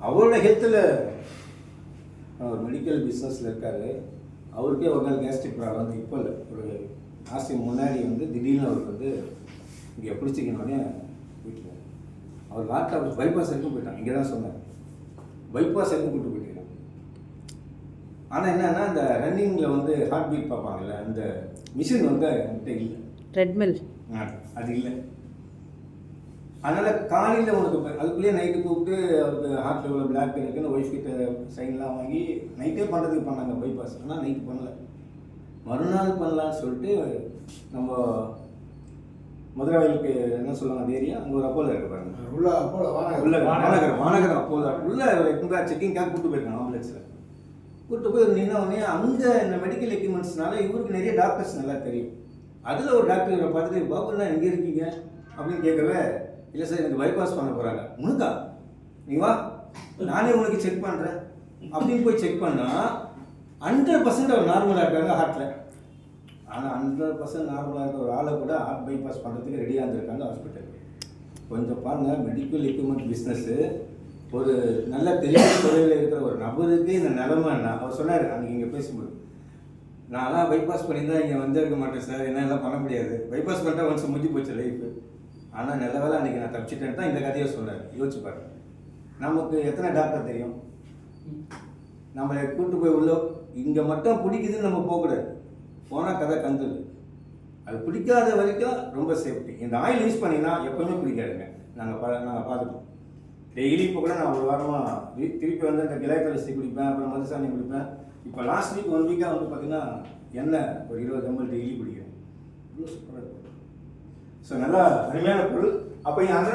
அவரோட ஹெல்த்தில் அவர் மெடிக்கல் பிஸ்னஸில் இருக்கார். அவருக்கே ஒரு நாள் கேஸ்ட்ரிக் ப்ராப்ளம் வந்து இப்போ இல்லை, ஒரு மாதம் முன்னாடி வந்து திடீர்னு அவருக்கு வந்து இங்கே பிடிச்சிக்கணுன்னே வீட்டில் அவர் லேப்டாப் பைபாஸ் வரைக்கும் போயிட்டான். இங்கே தான் சொன்னார், பைபாஸ் வரைக்கும் கூப்பிட்டு போயிட்டான். ஆனால் என்னென்னா அந்த ரன்னிங்கில் வந்து ஹார்ட் பீட் பார்ப்பாங்கல்ல, அந்த மிஷின் வந்து என்கிட்ட இல்லை, ட்ரெட்மில் அது இல்லை. அதனால் காலையில் உனக்கு அதுக்குள்ளேயே நைட்டு கூப்பிட்டு அவருக்கு ஹார்ட் லெவலில் பிளாக் இருக்குன்னு ஒய்ஃப் கிட்ட சைன்லாம் வாங்கி நைட்டே பண்ணுறதுக்கு பண்ணாங்க பைபாஸ். ஆனால் நைட்டு பண்ணல, மறுநாள் பண்ணலான்னு சொல்லிட்டு நம்ம மதுராவிலுக்கு என்ன சொல்லுவாங்க அந்த ஏரியா, அங்கே ஒரு அப்போலோ இருக்கு பாருங்க, உள்ள அப்போலோ வானகரம் அப்போலோ உள்ள எங்கே செக்கிங்காக கூப்பிட்டு போயிருக்காங்க ஆம்புலன்ஸில். கூப்பிட்டு போய் நின்னவொடனே அங்கே இந்த மெடிக்கல் எக்யூப்மெண்ட்ஸ்னால இவருக்கு நிறைய டாக்டர்ஸ் நல்லா தெரியும். அதில் ஒரு டாக்டர் இவரை பார்த்துட்டு, பாபுண்ணா எங்கே இருக்கீங்க அப்படின்னு கேட்கவே, இல்லை சார் எனக்கு பைபாஸ் பண்ண போகிறாங்க. உனக்கா, நீ வா நானே உனக்கு செக் பண்ணுறேன் அப்படின்னு போய் செக் பண்ணால் 100% அவர் நார்மலாக இருக்காங்க ஹார்ட்டில். ஆனால் 100% நார்மலாக இருக்க ஒரு ஆளை கூட ஹார்ட் பைபாஸ் பண்ணுறதுக்கு ரெடியாக இருந்திருக்காங்க ஹாஸ்பிட்டல். கொஞ்சம் பாருங்கள், மெடிக்கல் எக்யூப்மெண்ட் பிஸ்னஸ்ஸு ஒரு நல்ல தெளிவு துறையில் இருக்கிற ஒரு நபருக்கு இந்த நிலைமைன்னா, அவர் சொன்னார் அன்றைக்கி இங்கே பேசும்போது, நான்லாம் பைபாஸ் பண்ணியிருந்தால் இங்கே வந்திருக்க மாட்டேன் சார், என்னால் பண்ண முடியாது, பைபாஸ் பண்ணிட்டா ஒன்ஸ் முடிஞ்சு போச்சு லைஃபு. ஆனால் நல்ல வேலை அன்றைக்கி நான் தப்பிச்சிட்டேன்னு தான் இந்த கதையை சொன்னார். யோசிச்சு பாருங்க, நமக்கு எத்தனை டாக்டர் தெரியும், நம்மளை கூப்பிட்டு போய் உள்ள இங்கே மட்டும் பிடிக்குதுன்னு நம்ம போகக்கூடாது, போனால் கதை கந்தல். அது பிடிக்காத வரைக்கும் ரொம்ப சேஃப்டி. இந்த ஆயில் யூஸ் பண்ணிங்கன்னா எப்போவுமே பிடிக்காதுங்க. நாங்கள் பார்த்துட்டோம். டெய்லி இப்போ கூட நான் ஒரு வாரமாக திருப்பி வந்து இந்த கிளைக்கலசி குடிப்பேன், அப்புறம் மதுசாணி குடிப்பேன். இப்போ லாஸ்ட் வீக் 1 வீக்காக வந்து பார்த்தீங்கன்னா எண்ணெய் ஒரு 20 ml டெய்லி குடிக்கிறேன். இவ்வளோ சூப்பராக இருக்கும். ஸோ நல்லா அருமையான பொருள். அப்போ இங்கே 100